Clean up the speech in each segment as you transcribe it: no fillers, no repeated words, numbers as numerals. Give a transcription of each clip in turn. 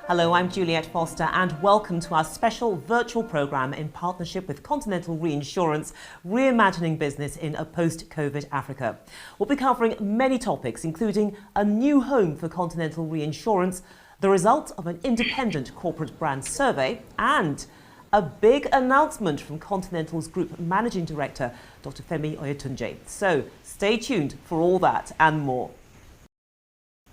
Hello, I'm Juliette Foster and welcome to our special virtual programme in partnership with Continental Re, reimagining business in a post-COVID Africa. We'll be covering many topics, including a new home for Continental Re, the result of an independent corporate brand survey, and a big announcement from Continental's Group Managing Director, Dr. Femi Oyetunji. So stay tuned for all that and more.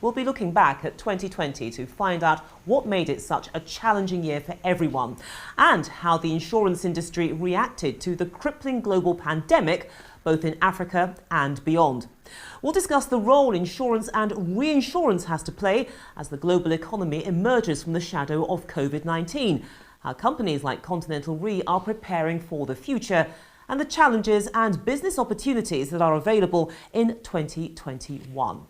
We'll be looking back at 2020 to find out what made it such a challenging year for everyone and how the insurance industry reacted to the crippling global pandemic, both in Africa and beyond. We'll discuss the role insurance and reinsurance has to play as the global economy emerges from the shadow of COVID-19, how companies like Continental Re are preparing for the future, and the challenges and business opportunities that are available in 2021.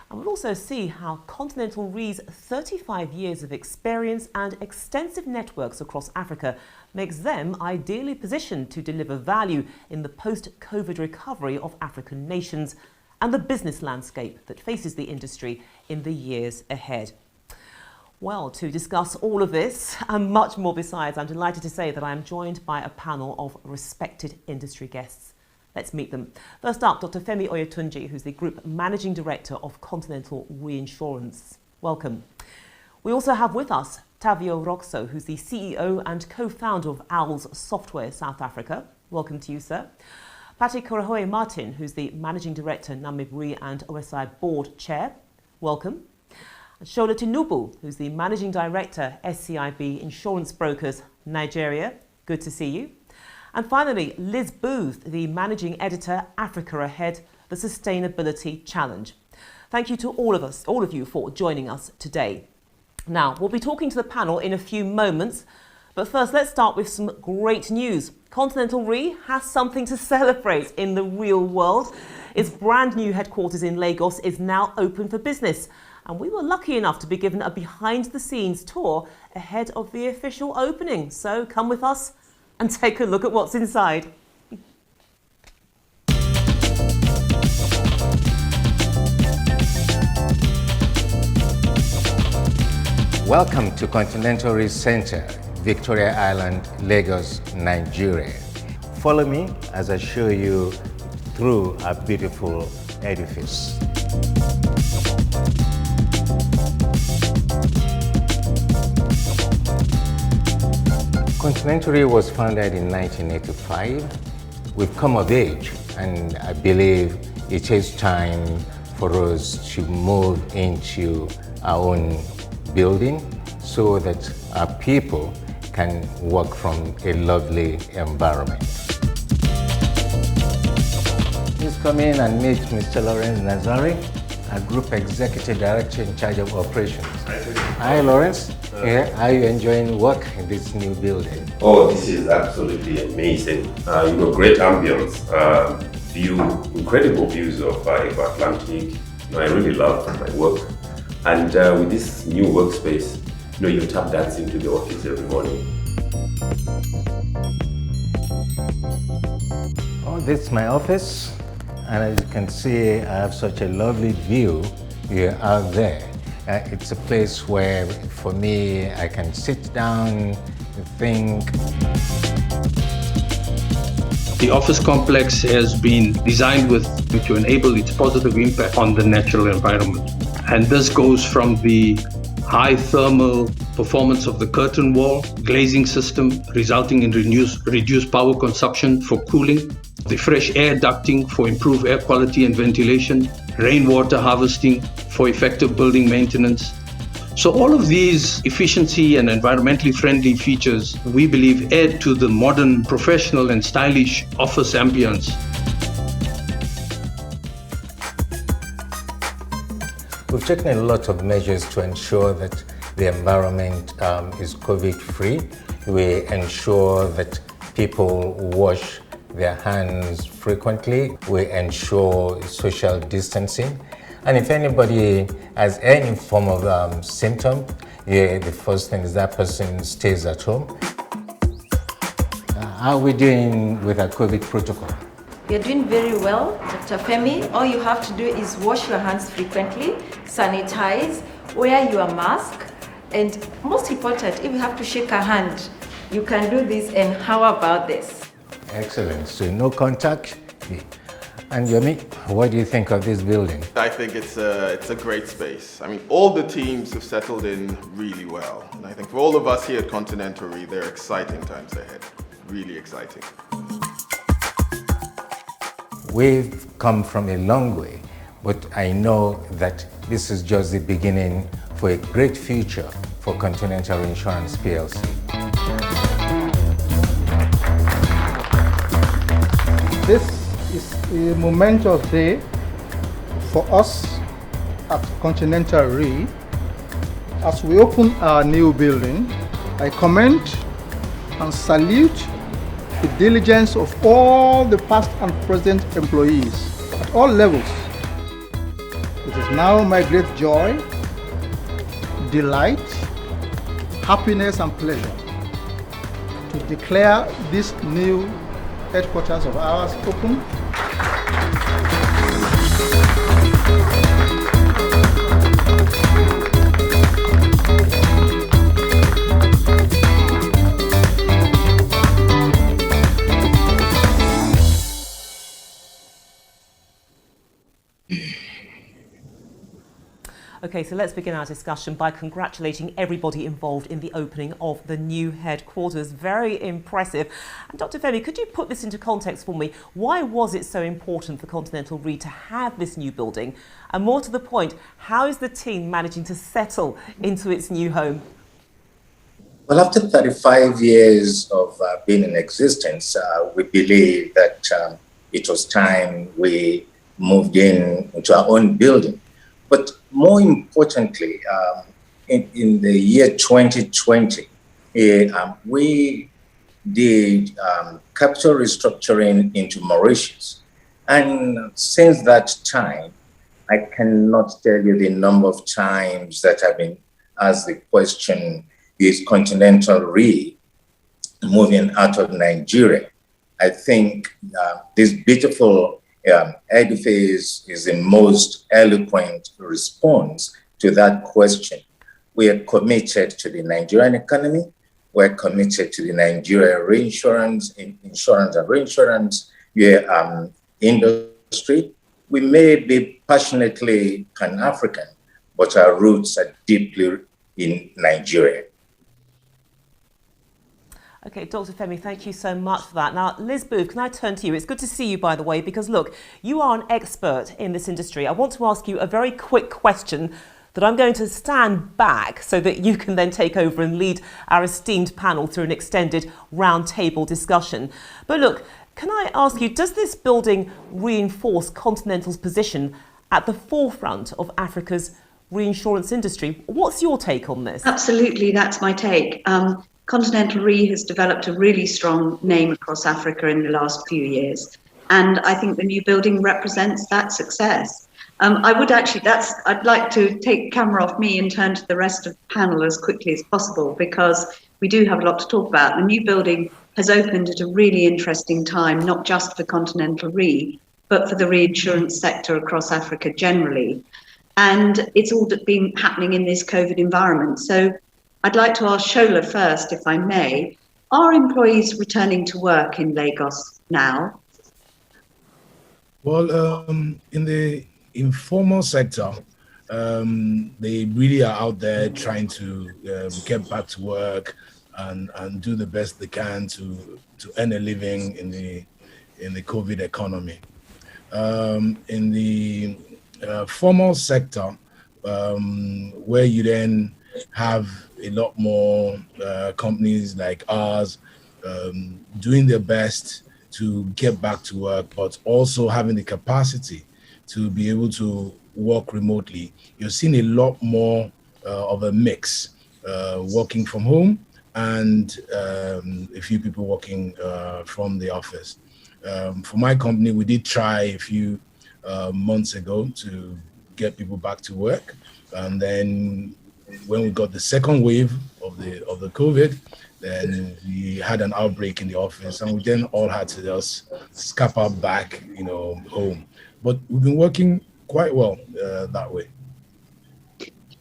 And we'll also see how Continental Re's 35 years of experience and extensive networks across Africa makes them ideally positioned to deliver value in the post-COVID recovery of African nations and the business landscape that faces the industry in the years ahead. Well, to discuss all of this and much more besides, I'm delighted to say that I am joined by a panel of respected industry guests. Let's meet them. First up, Dr. Femi Oyetunji, who's the Group Managing Director of Continental Reinsurance. Welcome. We also have with us Tavio Roxo, who's the CEO and co-founder of Owls Software South Africa. Welcome to you, sir. Patty Korohoe Martin, who's the Managing Director, Namib Re and OSI Board Chair. Welcome. And Shola Tinubu, who's the Managing Director, SCIB Insurance Brokers, Nigeria. Good to see you. And finally, Liz Booth, the Managing Editor, Africa Ahead, the Sustainability Challenge. Thank you to all of you for joining us today. Now, we'll be talking to the panel in a few moments, but first let's start with some great news. Continental Re has something to celebrate in the real world. Its brand new headquarters in Lagos is now open for business, and we were lucky enough to be given a behind-the-scenes tour ahead of the official opening. So come with us and take a look at what's inside. Welcome to Continental Re Center, Victoria Island, Lagos, Nigeria. Follow me as I show you through our beautiful edifice. Continental Re was founded in 1985. We've come of age, and I believe it is time for us to move into our own building so that our people can work from a lovely environment. Please come in and meet Mr. Lawrence Nazari, our Group Executive Director in charge of operations. Hi, Lawrence. How are you enjoying work in this new building? Oh, this is absolutely amazing. Great ambience, incredible views of Atlantic. I really love my work. And with this new workspace, you tap dancing to the office every morning. Oh, this is my office. And as you can see, I have such a lovely view here out there. It's a place where, for me, I can sit down and think. The office complex has been designed to enable its positive impact on the natural environment. And this goes from the high thermal performance of the curtain wall, glazing system, resulting in reduced power consumption for cooling, the fresh air ducting for improved air quality and ventilation, rainwater harvesting for effective building maintenance. So all of these efficiency and environmentally friendly features, we believe, add to the modern, professional and stylish office ambience. We've taken a lot of measures to ensure that the environment is COVID-free. We ensure that people wash their hands frequently. We ensure social distancing. And if anybody has any form of symptom, the first thing is that person stays at home. How are we doing with our COVID protocol? You're doing very well, Dr. Femi. All you have to do is wash your hands frequently, sanitize, wear your mask, And most important, if you have to shake a hand, you can do this. And how about this? Excellent. So no contact. And Yomi, what do you think of this building? I think it's a great space. I mean, all the teams have settled in really well. And I think for all of us here at Continental Re, they're exciting times ahead. Really exciting. We've come from a long way, but I know that this is just the beginning for a great future for Continental Insurance PLC. This is a momentous day for us at Continental Re. As we open our new building, I commend and salute the diligence of all the past and present employees at all levels. It is now my great joy, delight, happiness and pleasure to declare this new headquarters of ours open. Okay, so let's begin our discussion by congratulating everybody involved in the opening of the new headquarters. Very impressive. And Dr. Femi, could you put this into context for me? Why was it so important for Continental Re to have this new building? And more to the point, how is the team managing to settle into its new home? Well, after 35 years of being in existence, we believe that it was time we moved into our own building. But more importantly, in the year 2020, we did capital restructuring into Mauritius. And since that time, I cannot tell you the number of times that I've been asked the question, is Continental Re moving out of Nigeria? I think this beautiful edifice is the most eloquent response to that question. We are committed to the Nigerian economy. We're committed to the Nigeria insurance and reinsurance industry. We may be passionately Pan-African, but our roots are deeply in Nigeria. Okay, Dr. Femi, thank you so much for that. Now, Liz Booth, can I turn to you? It's good to see you, by the way, because look, you are an expert in this industry. I want to ask you a very quick question that I'm going to stand back so that you can then take over and lead our esteemed panel through an extended roundtable discussion. But look, can I ask you, does this building reinforce Continental's position at the forefront of Africa's reinsurance industry? What's your take on this? Absolutely, that's my take. Continental Re has developed a really strong name across Africa in the last few years, and I think the new building represents that success. I'd like to take the camera off me and turn to the rest of the panel as quickly as possible, because we do have a lot to talk about. The new building has opened at a really interesting time, not just for Continental Re, but for the reinsurance sector across Africa generally. And it's all been happening in this COVID environment. So I'd like to ask Shola first, if I may. Are employees returning to work in Lagos now? Well, in the informal sector, they really are out there trying to get back to work and do the best they can to earn a living in the COVID economy. In the formal sector, where you then have a lot more companies like ours doing their best to get back to work, but also having the capacity to be able to work remotely. You're seeing a lot more of a mix, working from home and a few people working from the office. For my company, we did try a few months ago to get people back to work, and then when we got the second wave of the COVID, then we had an outbreak in the office, and we then all had to just scupper back, home. But we've been working quite well that way.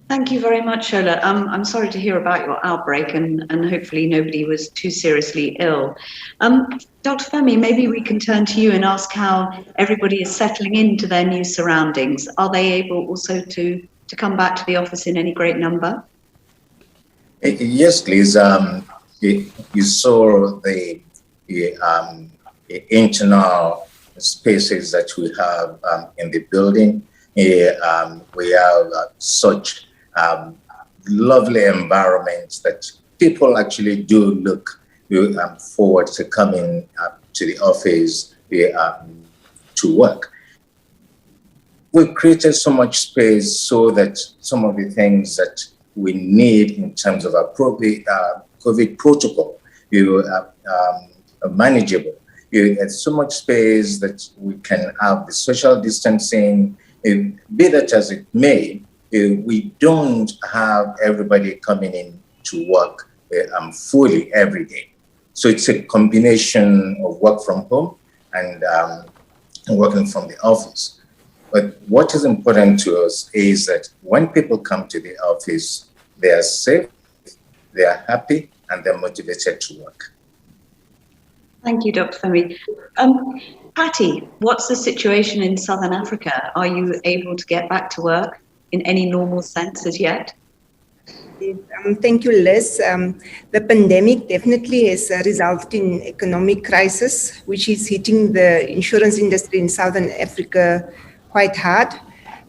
Thank you very much, Shola. I'm sorry to hear about your outbreak, and hopefully nobody was too seriously ill. Dr. Femi, maybe we can turn to you and ask how everybody is settling into their new surroundings. Are they able also to come back to the office in any great number? Yes, please. You saw the internal spaces that we have in the building. We have such lovely environments that people actually do look forward to coming to the office to work. We've created so much space so that some of the things that we need in terms of appropriate COVID protocol are manageable. There's so much space that we can have the social distancing, be that as it may. We don't have everybody coming in to work fully every day. So it's a combination of work from home and working from the office. But what is important to us is that when people come to the office, they are safe, they are happy, and they're motivated to work. Thank you, Dr. Femi. Patty, what's the situation in Southern Africa? Are you able to get back to work in any normal sense as yet? Thank you, Liz. The pandemic definitely has resulted in economic crisis, which is hitting the insurance industry in Southern Africa quite hard.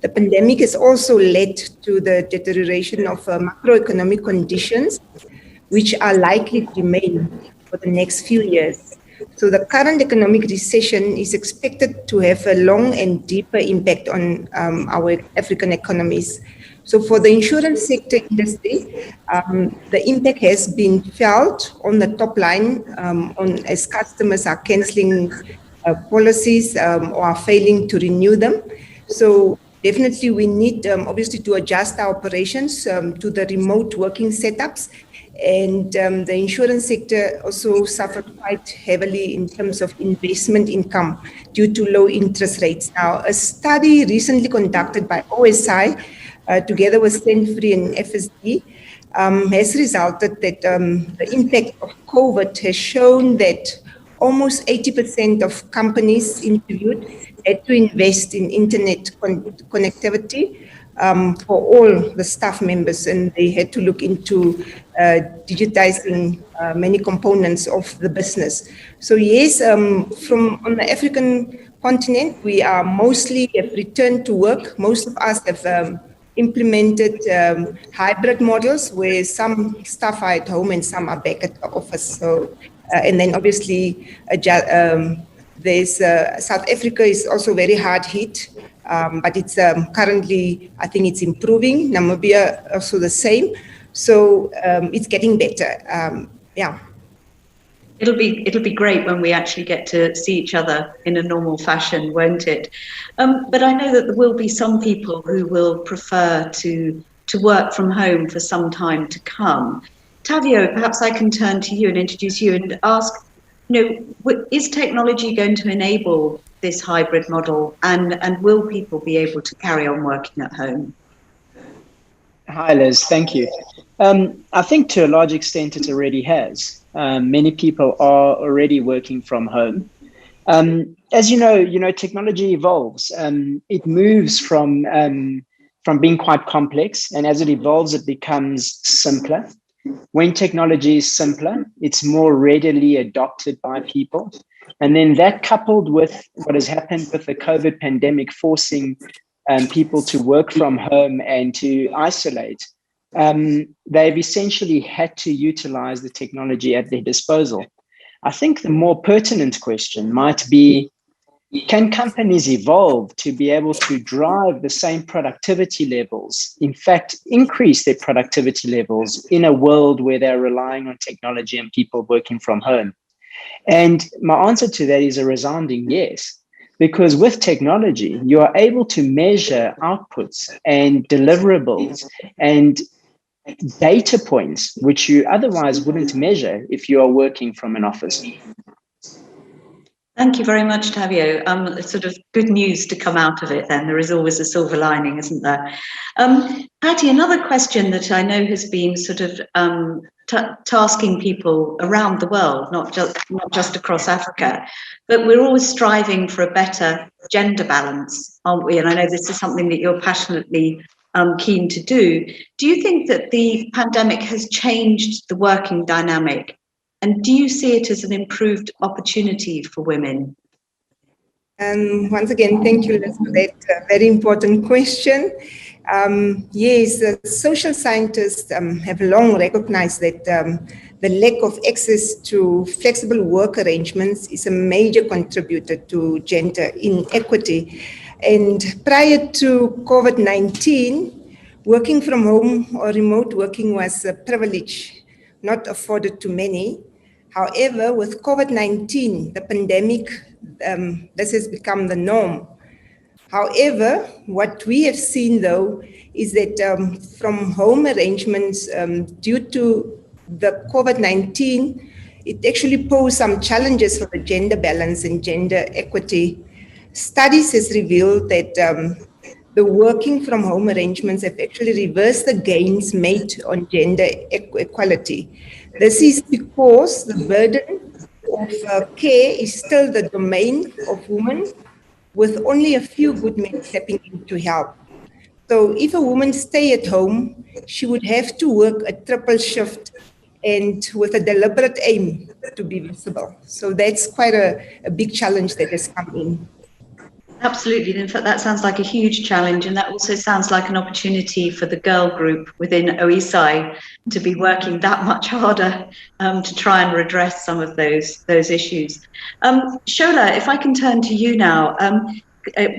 The pandemic has also led to the deterioration of macroeconomic conditions, which are likely to remain for the next few years. So the current economic recession is expected to have a long and deeper impact on our African economies. So for the insurance sector industry, the impact has been felt on the top line as customers are cancelling policies or are failing to renew them. So definitely we need obviously to adjust our operations to the remote working setups. And the insurance sector also suffered quite heavily in terms of investment income due to low interest rates. Now, a study recently conducted by OSI together with Stanford and FSD has resulted that the impact of COVID has shown that almost 80% of companies interviewed had to invest in internet connectivity for all the staff members, and they had to look into digitizing many components of the business. So yes, from on the African continent, we are mostly have returned to work. Most of us have implemented hybrid models where some staff are at home and some are back at the office. So, and then obviously there's South Africa is also very hard hit, but it's currently, I think it's improving. Namibia also the same. So it's getting better. Yeah. It'll be great when we actually get to see each other in a normal fashion, won't it? But I know that there will be some people who will prefer to work from home for some time to come. Tavio, perhaps I can turn to you and introduce you and ask, is technology going to enable this hybrid model, and will people be able to carry on working at home? Hi, Liz. Thank you. I think to a large extent it already has. Many people are already working from home. As you know, technology evolves. It moves from being quite complex, and as it evolves, it becomes simpler. When technology is simpler, it's more readily adopted by people. And then that, coupled with what has happened with the COVID pandemic, forcing people to work from home and to isolate, they've essentially had to utilize the technology at their disposal. I think the more pertinent question might be, can companies evolve to be able to drive the same productivity levels, in fact, increase their productivity levels in a world where they're relying on technology and people working from home? And my answer to that is a resounding yes, because with technology, you are able to measure outputs and deliverables and data points, which you otherwise wouldn't measure if you are working from an office. Thank you very much, Tavio. It's sort of good news to come out of it then. There is always a silver lining, isn't there? Patty, another question that I know has been sort of tasking people around the world, not just across Africa, but we're always striving for a better gender balance, aren't we? And I know this is something that you're passionately keen to do. Do you think that the pandemic has changed the working dynamic? And do you see it as an improved opportunity for women? Once again, thank you, Liz, for that very important question. Yes, social scientists have long recognized that the lack of access to flexible work arrangements is a major contributor to gender inequity. And prior to COVID-19, working from home or remote working was a privilege not afforded to many. However, with COVID-19, the pandemic, this has become the norm. However, what we have seen though is that from home arrangements due to the COVID-19, it actually posed some challenges for the gender balance and gender equity. Studies has revealed that the working from home arrangements have actually reversed the gains made on gender equality. This is because the burden of care is still the domain of women, with only a few good men stepping in to help. So if a woman stay at home, she would have to work a triple shift and with a deliberate aim to be visible. So that's quite a big challenge that has come in. Absolutely. In fact, that sounds like a huge challenge, and that also sounds like an opportunity for the girl group within OESI to be working that much harder to try and redress some of those issues. Shola, if I can turn to you now,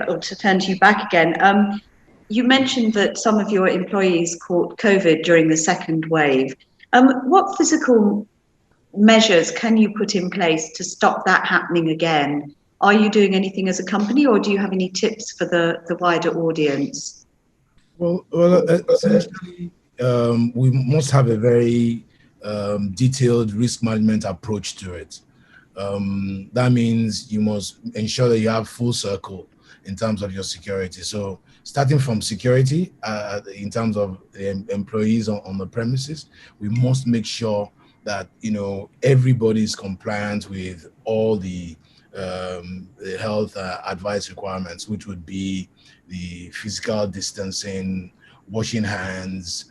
or to turn to you back again, you mentioned that some of your employees caught COVID during the second wave. What physical measures can you put in place to stop that happening again? Are you doing anything as a company, or do you have any tips for the wider audience? Well, essentially, we must have a very detailed risk management approach to it. That means you must ensure that you have full circle in terms of your security. So starting from security, in terms of the employees on the premises, we must make sure that, you know, everybody is compliant with all the health advice requirements, which would be the physical distancing, washing hands,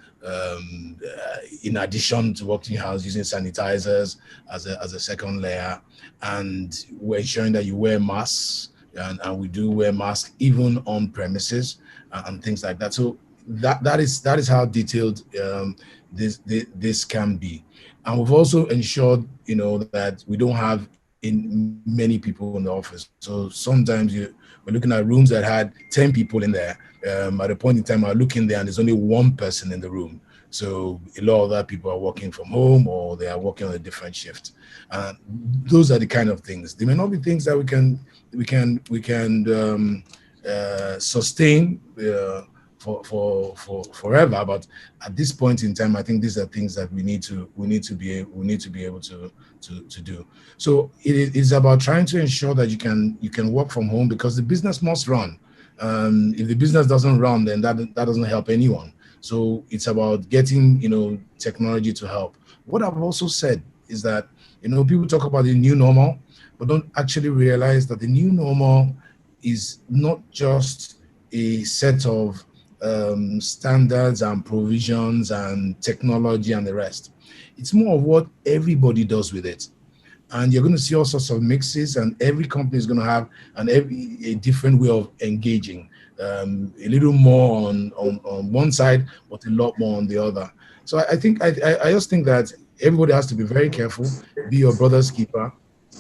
in addition to washing hands, using sanitizers as a second layer, and we're ensuring that you wear masks, and we do wear masks even on premises and things like that. So that is how detailed this can be. And we've also ensured, you know, that we don't have in many people in the office. So sometimes we're looking at rooms that had 10 people in there. At a point in time, I look in there and there's only one person in the room. So a lot of other people are working from home, or they are working on a different shift. Those are the kind of things. They may not be things that we can sustain for forever, but at this point in time, I think these are things that we need to be able to do. So it is about trying to ensure that you can work from home, because the business must run. If the business doesn't run, then that doesn't help anyone. So it's about getting, you know, technology to help. What I've also said is that, you know, people talk about the new normal, but don't actually realize that the new normal is not just a set of standards and provisions and technology and the rest. It's more of what everybody does with it. And you're going to see all sorts of mixes, and every company is going to have a different way of engaging. A little more on one side, but a lot more on the other. So I think I just think that everybody has to be very careful, be your brother's keeper.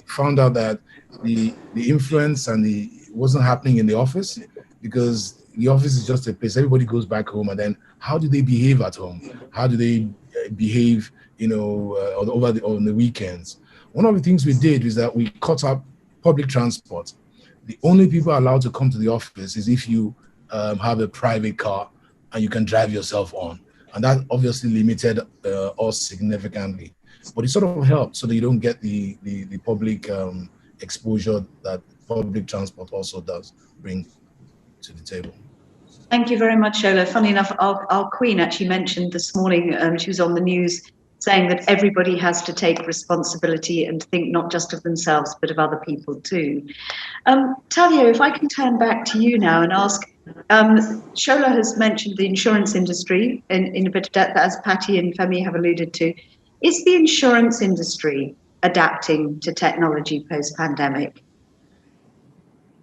Found out that the influence and the wasn't happening in the office, because the office is just a place. Everybody goes back home, and then how do they behave at home? How do they behave, you know, on the weekends? One of the things we did is that we cut up public transport. The only people allowed to come to the office is if you have a private car and you can drive yourself on. And that obviously limited us significantly. But it sort of helped so that you don't get the public exposure that public transport also does bring to the table. Thank you very much, Shola. Funny enough, our Queen actually mentioned this morning, she was on the news saying that everybody has to take responsibility and think not just of themselves, but of other people too. Tavio, if I can turn back to you now and ask, Shola has mentioned the insurance industry in a bit of depth, as Patty and Femi have alluded to. Is the insurance industry adapting to technology post-pandemic?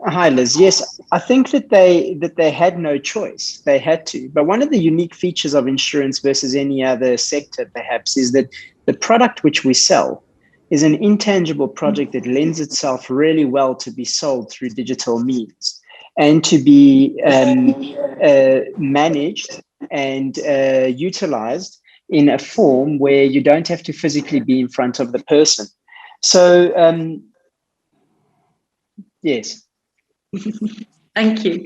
Hi, Liz. Yes, I think that they had no choice. They had to. But one of the unique features of insurance versus any other sector, perhaps, is that the product which we sell is an intangible project that lends itself really well to be sold through digital means and to be managed and utilized in a form where you don't have to physically be in front of the person. So, yes. Thank you.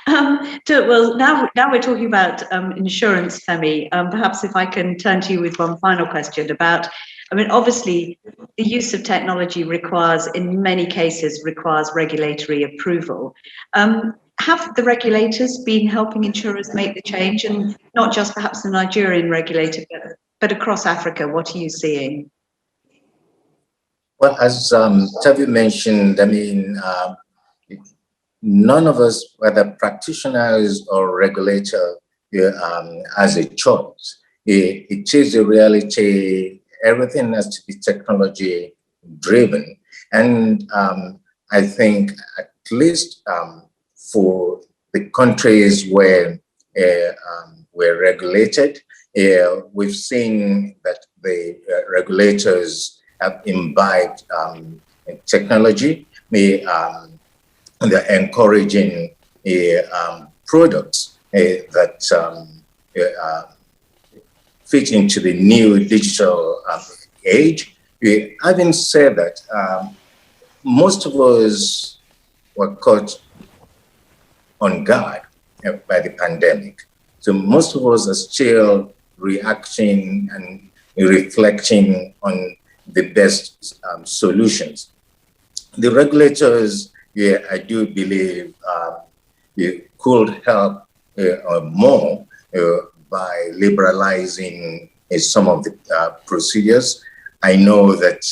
Well, now we're talking about insurance, Femi. Perhaps if I can turn to you with one final question about, I mean, obviously, the use of technology in many cases, requires regulatory approval. Have the regulators been helping insurers make the change, and not just perhaps the Nigerian regulator, but across Africa? What are you seeing? Well, as Tavi mentioned, I mean, none of us, whether practitioners or regulator, has a choice. It is a reality. Everything has to be technology driven. And I think at least for the countries where we're regulated, we've seen that the regulators have imbibed technology. They're encouraging products that fit into the new digital age. Having said that, most of us were caught on guard by the pandemic. So most of us are still reacting and reflecting on the best solutions. The regulators, I do believe could help more by liberalizing some of the procedures. I know that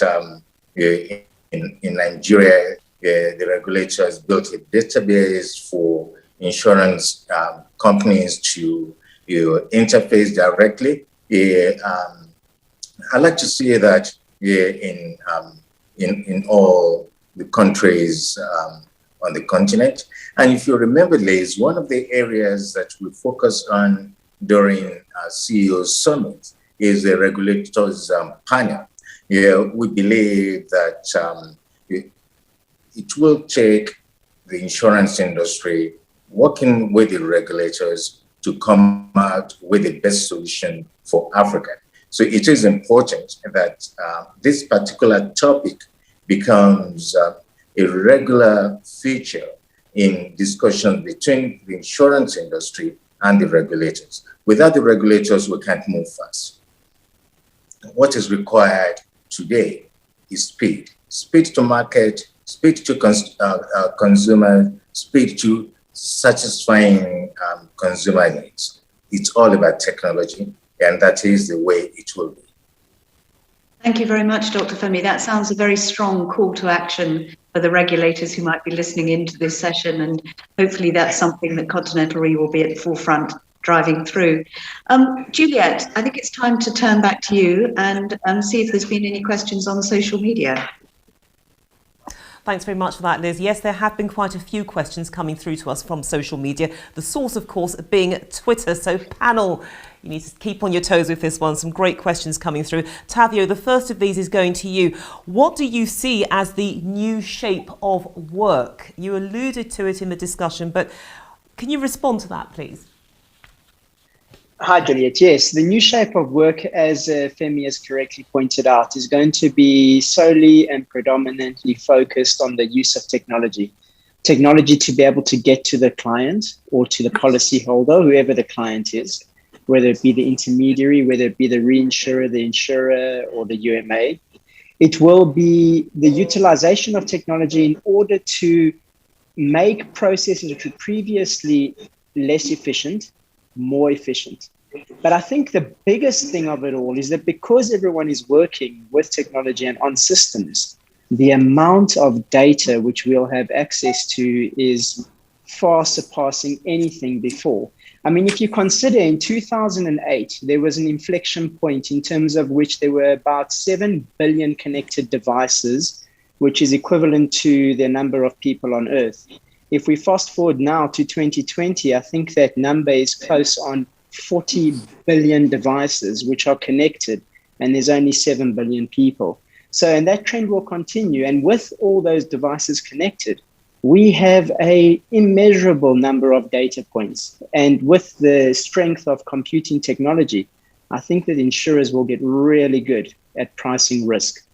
in Nigeria, the regulator has built a database for insurance companies to interface directly. I like to see that in all the countries on the continent. And if you remember, Liz, one of the areas that we focus on during CEO Summit is the regulators panel. We believe that it will take the insurance industry working with the regulators to come out with the best solution for Africa. So it is important that this particular topic becomes a regular feature in discussion between the insurance industry and the regulators. Without the regulators, we can't move fast. What is required today is speed. Speed to market, speed to consumer, speed to satisfying consumer needs. It's all about technology, and that is the way it will be. Thank you very much, Dr. Femi. That sounds a very strong call to action for the regulators who might be listening into this session, and hopefully that's something that Continental Re will be at the forefront driving through. Juliette, I think it's time to turn back to you and see if there's been any questions on social media. Thanks very much for that, Liz. Yes, there have been quite a few questions coming through to us from social media. The source, of course, being Twitter. So panel, you need to keep on your toes with this one. Some great questions coming through. Tavio, the first of these is going to you. What do you see as the new shape of work? You alluded to it in the discussion, but can you respond to that, please? Hi, Juliette. Yes, the new shape of work, as Femi has correctly pointed out, is going to be solely and predominantly focused on the use of technology. Technology to be able to get to the client or to the policyholder, whoever the client is, whether it be the intermediary, whether it be the reinsurer, the insurer, or the UMA. It will be the utilization of technology in order to make processes which were previously less efficient, more efficient. But I think the biggest thing of it all is that because everyone is working with technology and on systems, the amount of data which we'll have access to is far surpassing anything before. I mean, if you consider in 2008, there was an inflection point in terms of which there were about 7 billion connected devices, which is equivalent to the number of people on Earth. If we fast forward now to 2020, I think that number is close on 40 billion devices which are connected, and there's only 7 billion people. So, and that trend will continue. And with all those devices connected, we have an immeasurable number of data points. And with the strength of computing technology, I think that insurers will get really good at pricing risk.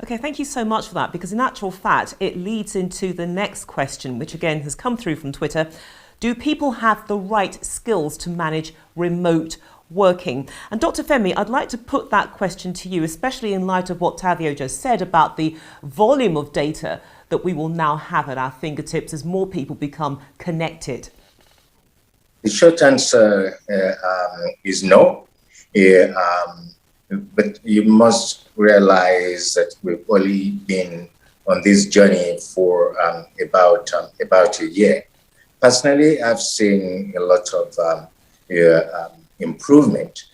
Okay, thank you so much for that, because in actual fact, it leads into the next question, which again has come through from Twitter. Do people have the right skills to manage remote working? And Dr. Femi, I'd like to put that question to you, especially in light of what Tavio just said about the volume of data that we will now have at our fingertips as more people become connected. The short answer is no. But you must realize that we've only been on this journey for about a year. Personally, I've seen a lot of improvement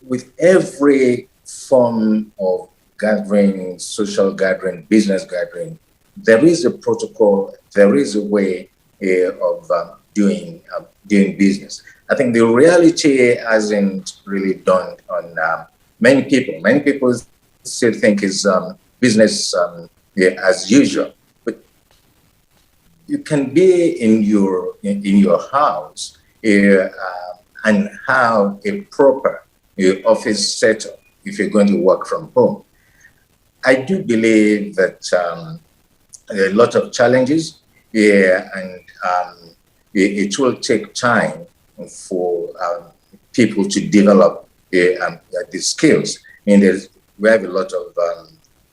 with every form of gathering, social gathering, business gathering. There is a protocol, there is a way of doing business. I think the reality hasn't really dawned on many people. Many people still think it's business as usual. But you can be in your house and have a proper office setup if you're going to work from home. I do believe that there are a lot of challenges and it will take time for people to develop the skills. I mean, we have a lot of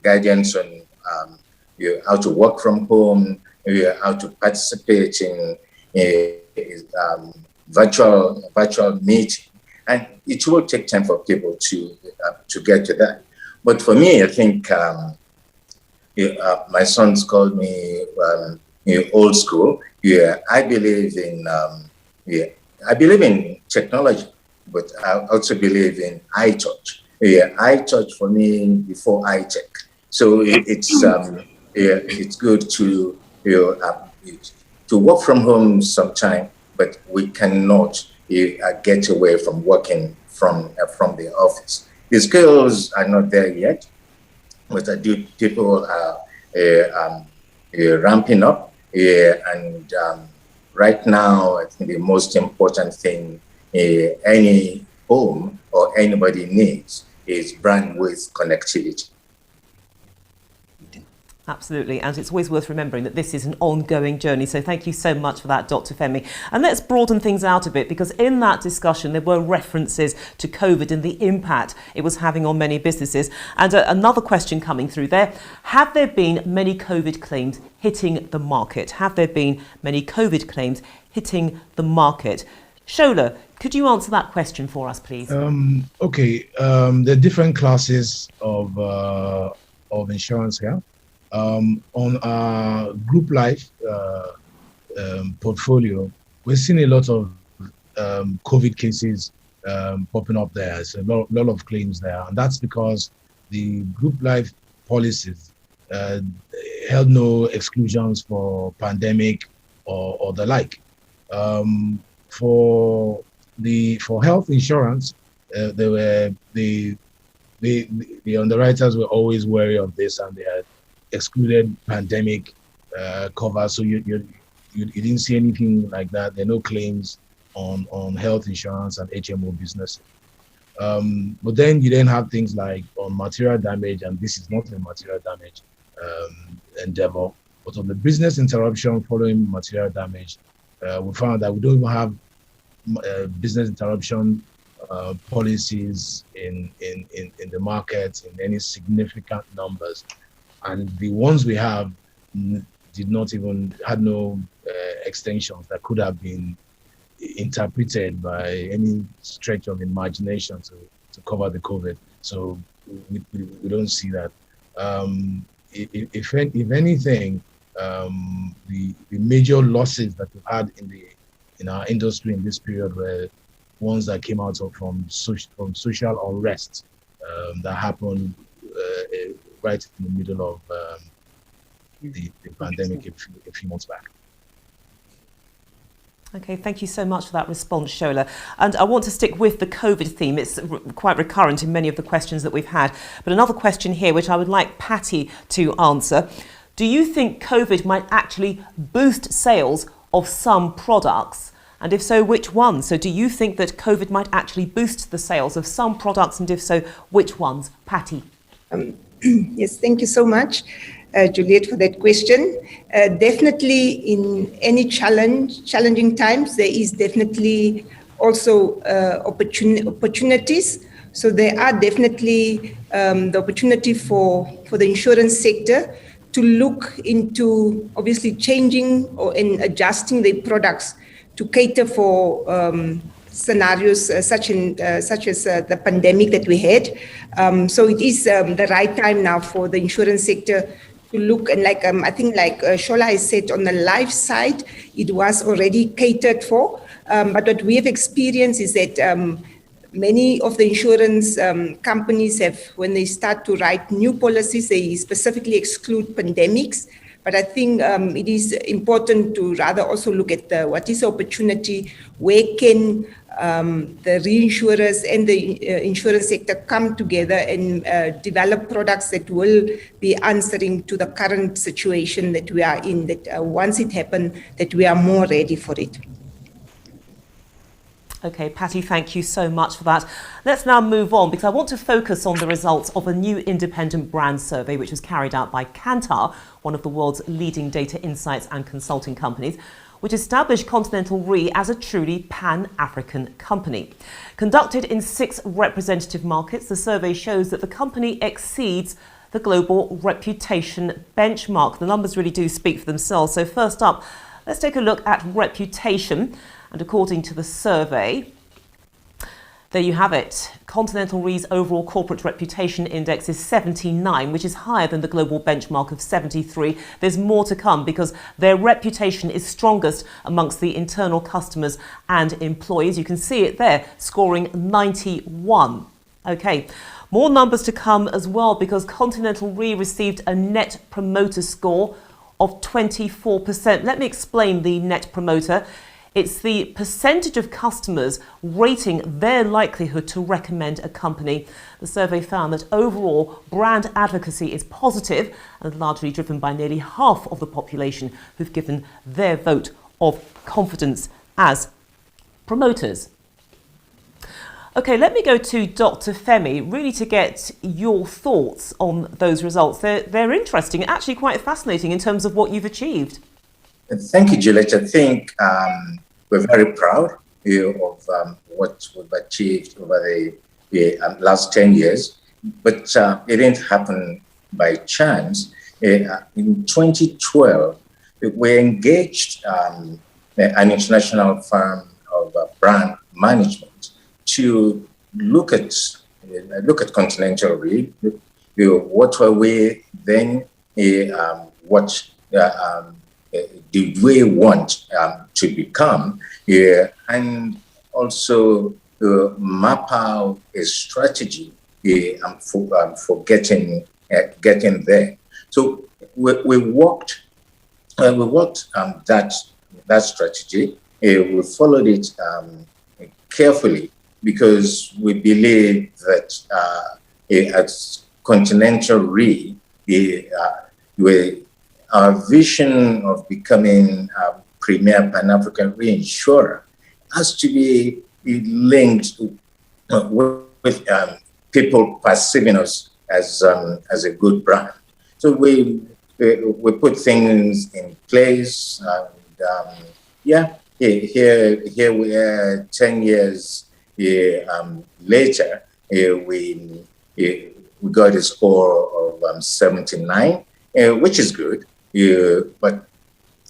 guidance on how to work from home, how to participate in virtual meeting, and it will take time for people to get to that. But for me, I think my sons called me old school. I believe in technology, but I also believe in iTouch. iTouch for me before iTech. So it's good to work from home sometime, but we cannot get away from working from the office. The skills are not there yet, but people are ramping up. And right now, I think the most important thing any home or anybody needs is bandwidth connectivity. Absolutely, and it's always worth remembering that this is an ongoing journey. So thank you so much for that, Dr. Femi. And let's broaden things out a bit, because in that discussion there were references to COVID and the impact it was having on many businesses. And another question coming through there: have there been many COVID claims hitting the market? Have there been many COVID claims hitting the market? Shola, could you answer that question for us, please? Okay, there are different classes of insurance here. On our group life portfolio, we're seeing a lot of COVID cases popping up there. There's a lot of claims there, and that's because the group life policies held no exclusions for pandemic or the like. For health insurance, the underwriters were always wary of this, and they had excluded pandemic cover, so you didn't see anything like that. There are no claims on health insurance and HMO business. But then you then have things like on material damage, and this is not a material damage endeavor, but on the business interruption following material damage, we found that we don't even have business interruption policies in the market in any significant numbers, and the ones we have had no extensions that could have been interpreted by any stretch of imagination to cover the COVID. So we don't see that. If anything, the major losses that we've had in our industry in this period were ones that came out from social unrest that happened right in the middle of the pandemic a few months back. Okay, thank you so much for that response, Shola. And I want to stick with the COVID theme. It's quite recurrent in many of the questions that we've had. But another question here, which I would like Patty to answer. Do you think COVID might actually boost sales of some products? And if so, which ones? So do you think that COVID might actually boost the sales of some products? And if so, which ones? Patty. Yes, thank you so much, Juliette, for that question. Definitely in any challenging times, there is definitely also opportunities. So there are definitely the opportunity for the insurance sector to look into obviously changing and adjusting their products to cater for scenarios such as the pandemic that we had. So it is the right time now for the insurance sector to look, and I think Shola has said, on the life side, it was already catered for. But what we have experienced is that many of the insurance companies have, when they start to write new policies, they specifically exclude pandemics. But I think it is important to rather also look at what is the opportunity, where can the reinsurers and the insurance sector come together and develop products that will be answering to the current situation that we are in, that once it happens, that we are more ready for it. Okay, Patty, thank you so much for that. Let's now move on, because I want to focus on the results of a new independent brand survey which was carried out by Kantar, one of the world's leading data insights and consulting companies, which established Continental Re as a truly pan-African company. Conducted in 6 representative markets, the survey shows that the company exceeds the global reputation benchmark. The numbers really do speak for themselves. So first up, let's take a look at reputation. And according to the survey, there you have it. Continental Re's overall corporate reputation index is 79, which is higher than the global benchmark of 73. There's more to come because their reputation is strongest amongst the internal customers and employees. You can see it there, scoring 91. Okay, more numbers to come as well, because Continental Re received a net promoter score of 24%. Let me explain the net promoter. It's the percentage of customers rating their likelihood to recommend a company. The survey found that overall brand advocacy is positive and largely driven by nearly half of the population who've given their vote of confidence as promoters. Okay, let me go to Dr. Femi, really to get your thoughts on those results. They're interesting, actually quite fascinating in terms of what you've achieved. Thank you, Juliette. I think we're very proud of what we've achieved over the last 10 years, but it didn't happen by chance. In 2012, we engaged an international firm of brand management to look at Continental Re. What were we then? What did we want to become, and also map out a strategy for getting there. So we worked that strategy. We followed it carefully because we believe that at Continental Re, our vision of becoming a premier Pan-African reinsurer has to be linked with people perceiving us as a good brand. So we put things in place, and here we are, 10 years later, we got a score of 79, which is good. But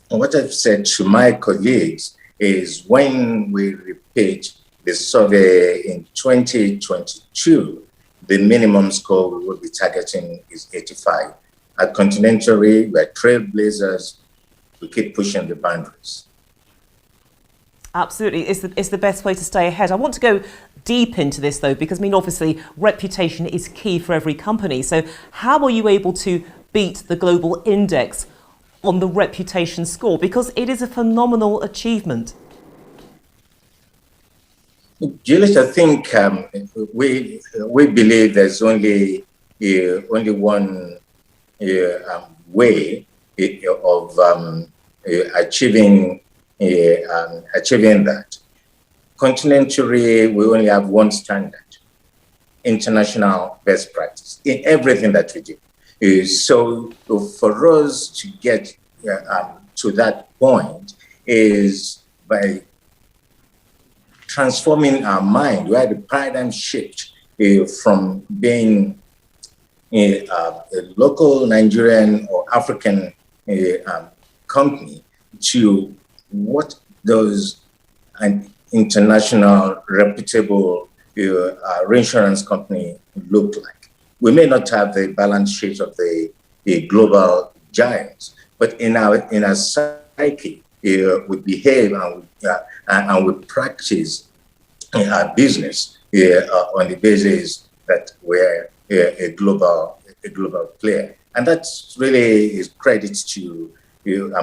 what I've said to my colleagues is when we repeat the survey in 2022, the minimum score we will be targeting is 85. At Continental Re, we're trailblazers. We keep pushing the boundaries. Absolutely. It's the best way to stay ahead. I want to go deep into this, though, because, obviously, reputation is key for every company. So how are you able to beat the global index on the reputation score? Because it is a phenomenal achievement. Juliette, I think we believe there's only one way of achieving that. Continental Re, we only have one standard: international best practice in everything that we do. So for us to get to that point is by transforming our mind. We had a paradigm shift from being a local Nigerian or African company to what does an international, reputable reinsurance company look like. We may not have the balance sheet of the global giants, but in our psyche, we behave and we practice our business on the basis that we're a global player, and that's really is credit to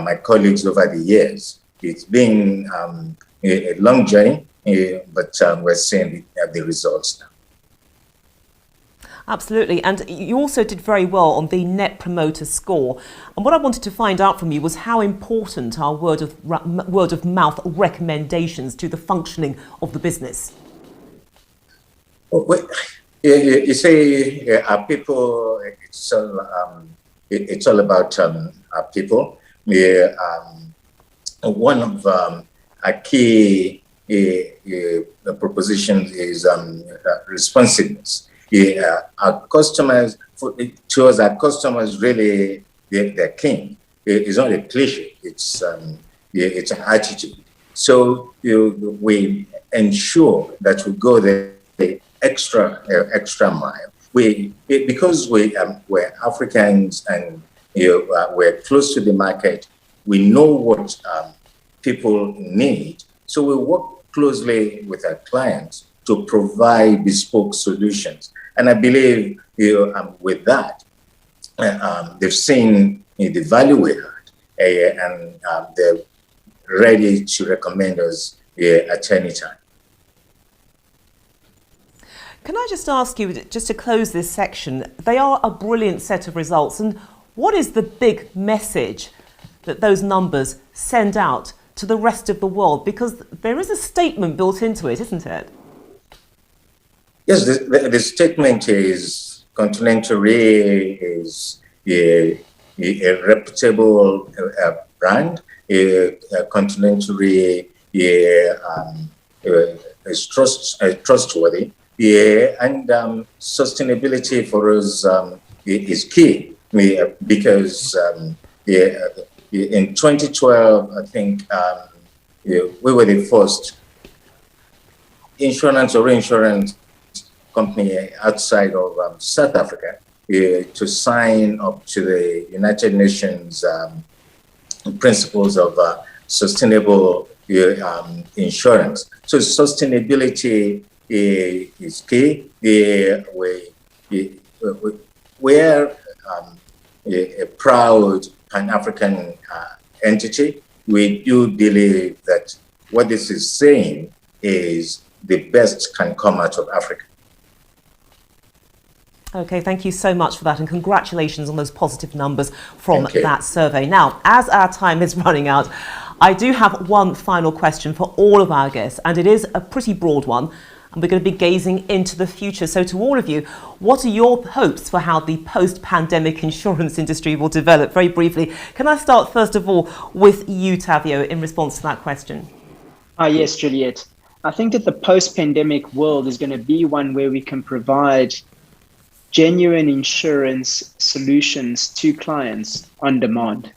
my colleagues over the years. It's been a long journey, but we're seeing the results now. Absolutely. And you also did very well on the Net Promoter Score. And what I wanted to find out from you was how important are word of mouth recommendations to the functioning of the business? Well, you say our people, it's all about our people. One of our key propositions is responsiveness. Our customers, towards our customers, really, they're king. It's not a cliche. It's an attitude. So we ensure that we go the extra mile. Because we're Africans and we're close to the market. We know what people need. So we work closely with our clients to provide bespoke solutions. And I believe with that, they've seen the value we had, and they're ready to recommend us at any time. Can I just ask you, just to close this section, they are a brilliant set of results. And what is the big message that those numbers send out to the rest of the world? Because there is a statement built into it, isn't it? Yes, the statement is Continental Re is a reputable brand. Continental Re is trustworthy. And sustainability for us is key because in 2012, I think we were the first insurance or reinsurance company outside of South Africa to sign up to the United Nations principles of sustainable insurance. So sustainability is key. We're a proud Pan-African entity. We do believe that what this is saying is the best can come out of Africa. Okay, thank you so much for that, and congratulations on those positive numbers from that survey. Now, as our time is running out, I do have one final question for all of our guests, and it is a pretty broad one, and we're going to be gazing into the future. So to all of you, what are your hopes for how the post-pandemic insurance industry will develop? Very briefly, can I start first of all with you, Tavio, in response to that question? Yes, Juliette. I think that the post-pandemic world is going to be one where we can provide genuine insurance solutions to clients on demand,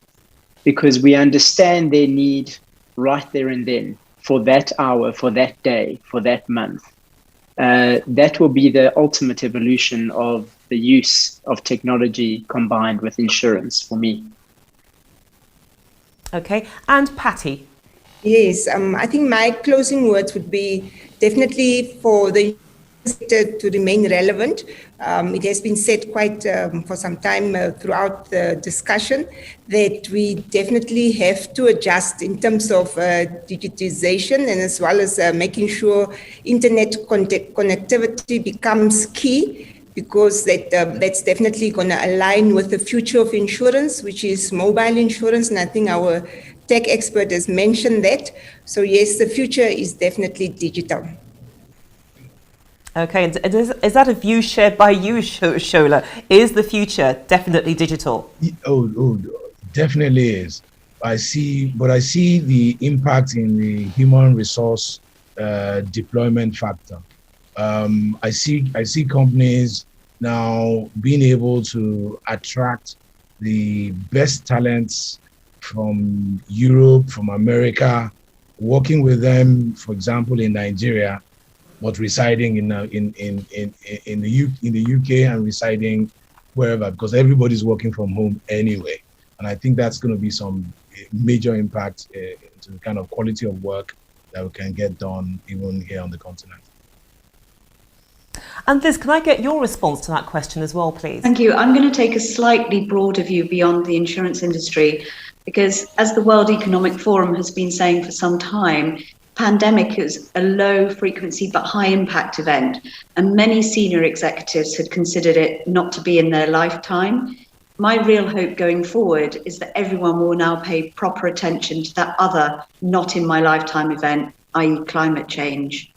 because we understand their need right there and then, for that hour, for that day, for that month. That will be the ultimate evolution of the use of technology combined with insurance for me. Okay, and Patty. Yes, I think my closing words would be definitely for the sector to remain relevant. It has been said quite for some time throughout the discussion that we definitely have to adjust in terms of digitization, and as well as making sure internet connectivity becomes key, because that's definitely going to align with the future of insurance, which is mobile insurance. And I think our tech expert has mentioned that. So yes, the future is definitely digital. Okay, and is that a view shared by you, Shola? Is the future definitely digital? Oh, definitely is. I see the impact in the human resource deployment factor. I see companies now being able to attract the best talents from Europe, from America, working with them, for example, in Nigeria, but residing in the UK and residing wherever, because everybody's working from home anyway. And I think that's going to be some major impact to the kind of quality of work that we can get done even here on the continent. And Liz, can I get your response to that question as well, please? Thank you. I'm going to take a slightly broader view beyond the insurance industry, because as the World Economic Forum has been saying for some time, pandemic is a low frequency but high impact event, and many senior executives had considered it not to be in their lifetime. My real hope going forward is that everyone will now pay proper attention to that other not in my lifetime event, i.e. climate change.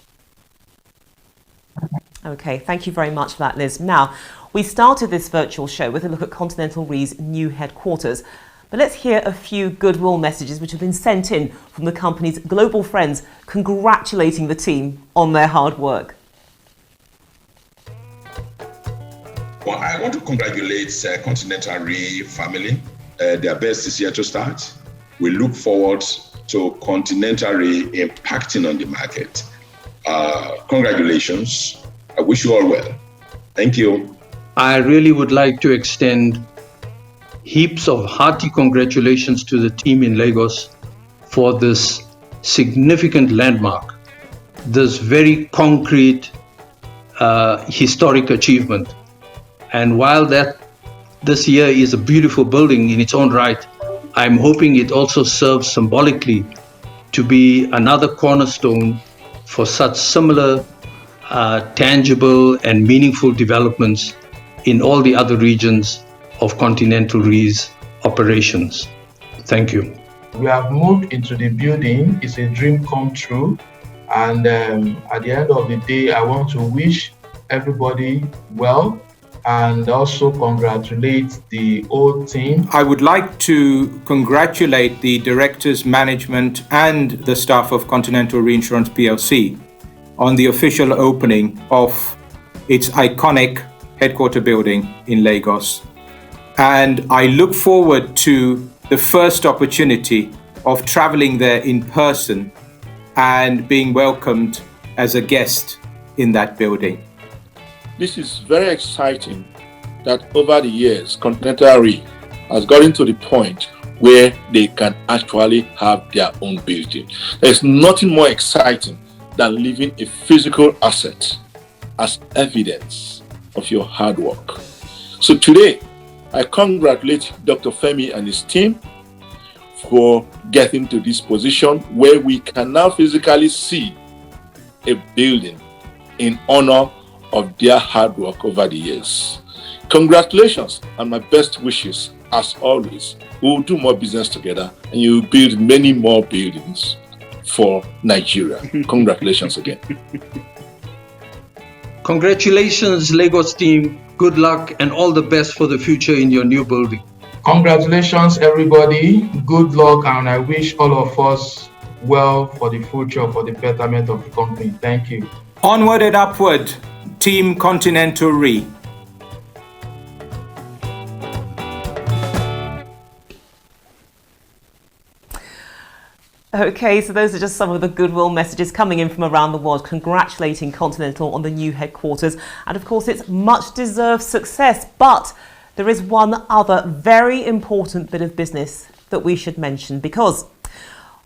Okay, thank you very much for that, Liz. Now, we started this virtual show with a look at Continental Re's new headquarters. But let's hear a few goodwill messages which have been sent in from the company's global friends congratulating the team on their hard work. Well, I want to congratulate Continental Re family. Their best is yet to start. We look forward to Continental Re impacting on the market. Congratulations. I wish you all well. Thank you. I really would like to extend heaps of hearty congratulations to the team in Lagos for this significant landmark, this very concrete historic achievement. And while this year is a beautiful building in its own right, I'm hoping it also serves symbolically to be another cornerstone for such similar tangible and meaningful developments in all the other regions of Continental Re's operations. Thank you. We have moved into the building. It's a dream come true. And at the end of the day, I want to wish everybody well and also congratulate the whole team. I would like to congratulate the directors, management, and the staff of Continental Reinsurance PLC on the official opening of its iconic headquarter building in Lagos. And I look forward to the first opportunity of traveling there in person and being welcomed as a guest in that building. This is very exciting that over the years, Continental Re has gotten to the point where they can actually have their own building. There's nothing more exciting than leaving a physical asset as evidence of your hard work. So today, I congratulate Dr. Femi and his team for getting to this position where we can now physically see a building in honor of their hard work over the years. Congratulations and my best wishes as always. We will do more business together and you will build many more buildings for Nigeria. Congratulations again. Congratulations, Lagos team. Good luck and all the best for the future in your new building. Congratulations, everybody. Good luck, and I wish all of us well for the future, for the betterment of the company. Thank you. Onward and upward, Team Continental Re. Okay, so those are just some of the goodwill messages coming in from around the world, congratulating Continental on the new headquarters. And of course, it's much deserved success. But there is one other very important bit of business that we should mention, because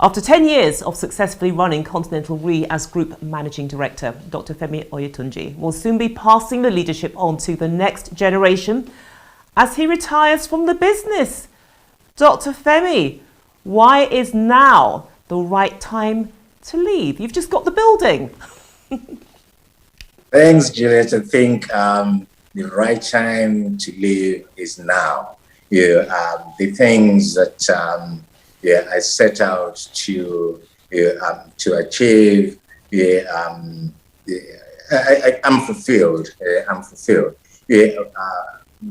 after 10 years of successfully running Continental Re as Group Managing Director, Dr. Femi Oyetunji will soon be passing the leadership on to the next generation as he retires from the business. Dr. Femi, why is now the right time to leave? You've just got the building. Thanks, Juliette. I think the right time to leave is now. The things that I set out to achieve, I'm fulfilled. I'm fulfilled.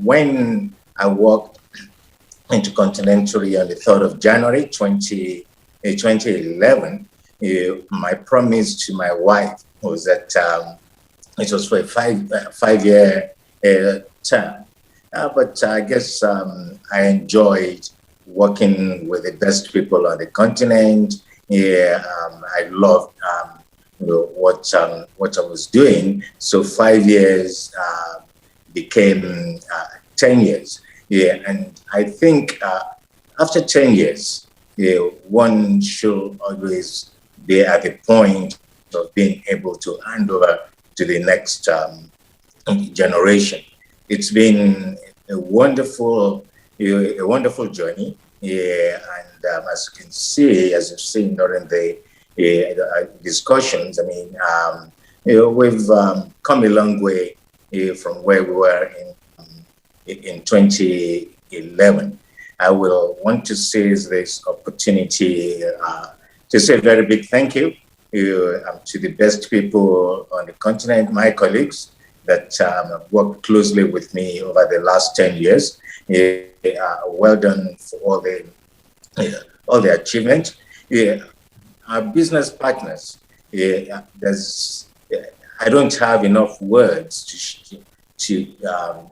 When I walked into Continental Re on the 3rd of January 2011, my promise to my wife was that it was for a five-year term. But I guess I enjoyed working with the best people on the continent. I loved what I was doing. So 5 years became 10 years. And I think after 10 years, one should always be at the point of being able to hand over to the next generation. It's been a wonderful journey, and as you can see, as you've seen during the discussions, I mean, we've come a long way from where we were in 2011. I will want to seize this opportunity to say a very big thank you to the best people on the continent, my colleagues that have worked closely with me over the last 10 years. Well done for all the achievements. Our business partners, I don't have enough words to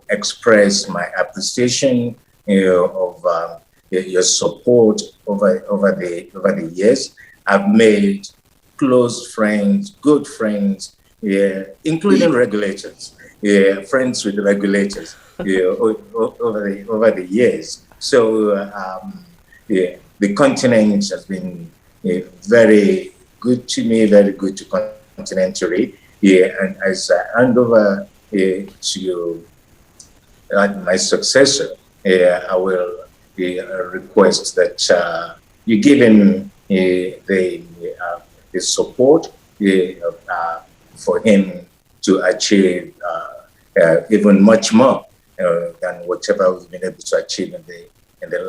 express my appreciation of your support over the years. I've made close friends, good friends, including regulators, friends with regulators over the years. So the continent has been very good to me, very good to Continental Re. And as I hand over to my successor, I will request that you give him the support for him to achieve even much more than whatever we've been able to achieve in the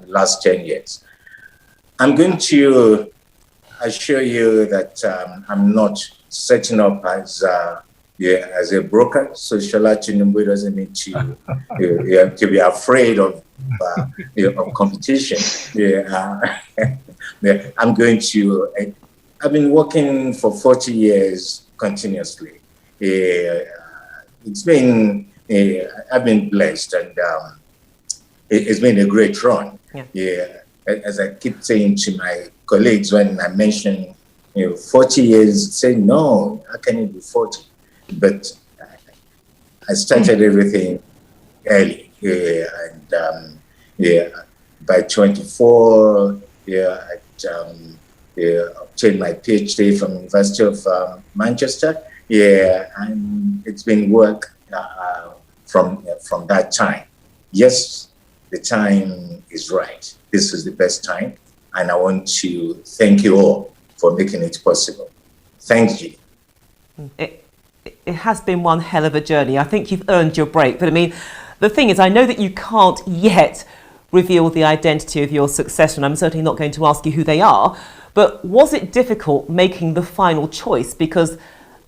last 10 years. I'm going to assure you that I'm not setting up as a broker, so Shola Tinubu doesn't need to be afraid of competition. I'm going to. I've been working for 40 years continuously. It's been. I've been blessed, and it's been a great run. As I keep saying to my colleagues when I mention 40 years, say no, how can it be 40? But I started everything early, and by 24, I obtained my PhD from University of Manchester. And it's been work from that time. Yes, the time is right. This is the best time, and I want to thank you all for making it possible. Thank you. It has been one hell of a journey. I think you've earned your break. But I mean, the thing is, I know that you can't yet reveal the identity of your successor, and I'm certainly not going to ask you who they are. But was it difficult making the final choice? Because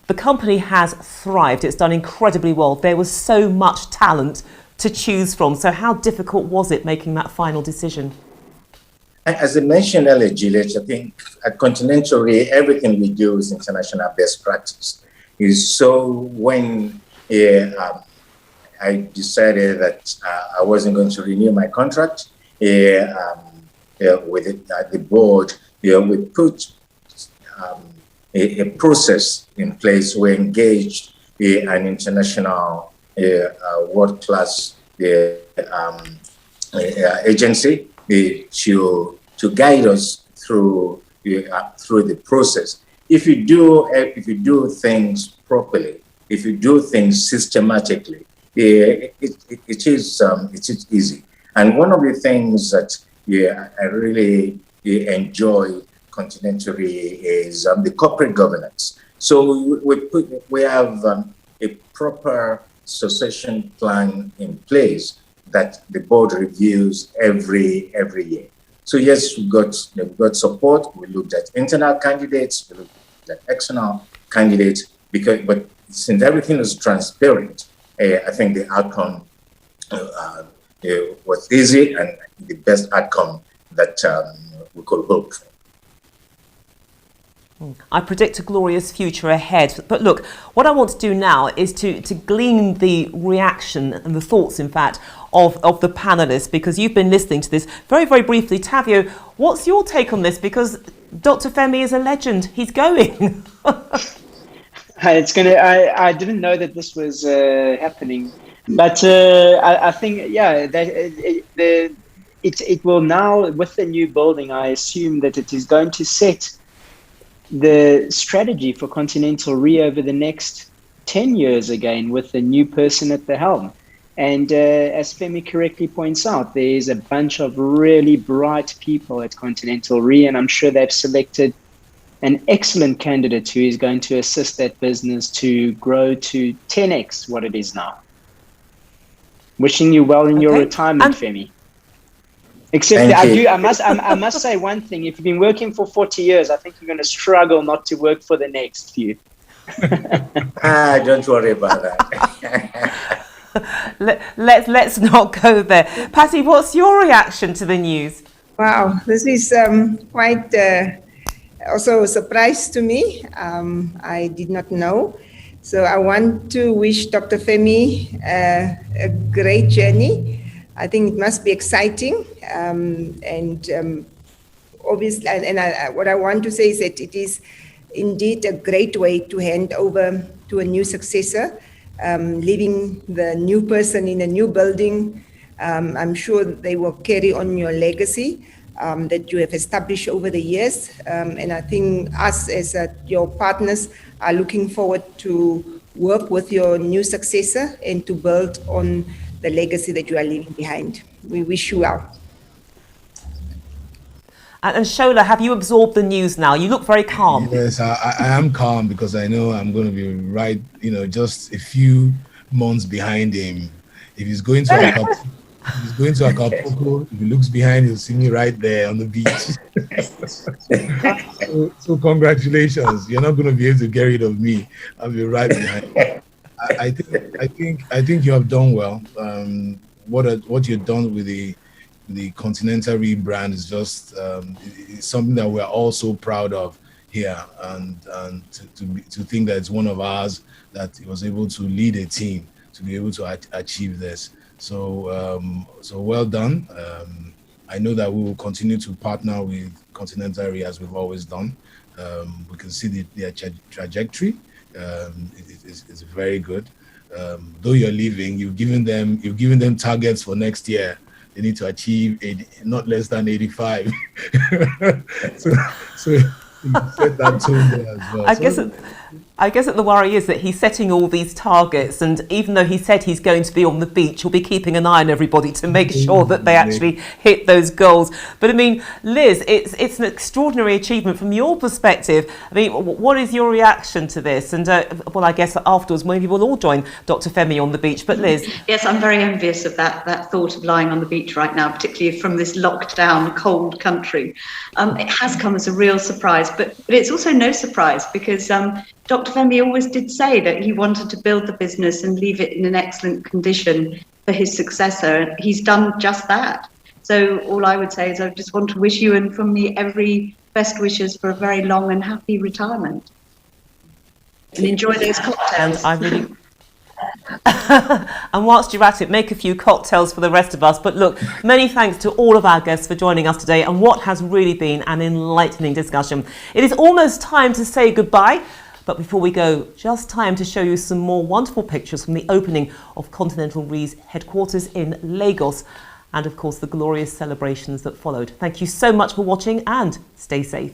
the company has thrived. It's done incredibly well. There was so much talent to choose from. So how difficult was it making that final decision? As I mentioned earlier, Juliette, I think at Continental Re, everything we do is international best practice. So when I decided that I wasn't going to renew my contract with the board, we put a process in place. We engaged an international world-class agency to guide us through the process. If you do things properly, if you do things systematically, it is easy. And one of the things that I really enjoy Continental Re is the corporate governance. So we have a proper succession plan in place that the board reviews every year. So yes, we've got support. We looked at internal candidates, we looked at external candidates, but since everything is transparent, I think the outcome was easy and the best outcome that we could hope for. I predict a glorious future ahead. But look, what I want to do now is to glean the reaction and the thoughts, in fact, of the panelists, because you've been listening to this. Very, very briefly, Tavio, what's your take on this? Because Dr. Femi is a legend. He's going. I didn't know that this was happening. But I think, yeah, it will now, with the new building, I assume that it is going to set the strategy for Continental Re over the next 10 years again, with the new person at the helm. And as Femi correctly points out, there is a bunch of really bright people at Continental Re, and I'm sure they've selected an excellent candidate who is going to assist that business to grow to 10x what it is now. Wishing you well in your retirement, Femi. Except I must say one thing. If you've been working for 40 years, I think you're going to struggle not to work for the next few. Don't worry about that. Let's not go there. Patty, what's your reaction to the news? Wow, this is quite also a surprise to me. I did not know. So I want to wish Dr. Femi a great journey. I think it must be exciting, obviously, what I want to say is that it is indeed a great way to hand over to a new successor, leaving the new person in a new building. I'm sure they will carry on your legacy that you have established over the years, and I think us as your partners are looking forward to work with your new successor and to build on the legacy that you are leaving behind. We wish you well. And Shola, have you absorbed the news now? You look very calm. Yes, I am calm because I know I'm going to be right, just a few months behind him. If he's going to Acapulco, if he looks behind, he'll see me right there on the beach. so congratulations. You're not going to be able to get rid of me. I'll be right behind. I think you have done well. What you've done with the Continental Re brand is just it's something that we're all so proud of here, and to think that it's one of ours that was able to lead a team to be able to achieve this. So well done. I know that we will continue to partner with Continental Re as we've always done. We can see their trajectory. It's very good. Though you're leaving, you've given them targets for next year. They need to achieve not less than 85. so you set that tone there as well. I guess that the worry is that he's setting all these targets, and even though he said he's going to be on the beach, he'll be keeping an eye on everybody to make sure that they actually hit those goals. But I mean, Liz, it's an extraordinary achievement from your perspective. I mean, what is your reaction to this? And well, I guess afterwards maybe we'll all join Dr. Femi on the beach. But Liz, yes, I'm very envious of that thought of lying on the beach right now, particularly from this locked down, cold country. It has come as a real surprise, but it's also no surprise because Dr. Femi always did say that he wanted to build the business and leave it in an excellent condition for his successor. He's done just that. So all I would say is I just want to wish you, and from me, every best wishes for a very long and happy retirement. And enjoy those cocktails. And I really... And whilst you're at it, make a few cocktails for the rest of us. But look, many thanks to all of our guests for joining us today and what has really been an enlightening discussion. It is almost time to say goodbye. But before we go, just time to show you some more wonderful pictures from the opening of Continental Re's headquarters in Lagos and, of course, the glorious celebrations that followed. Thank you so much for watching and stay safe.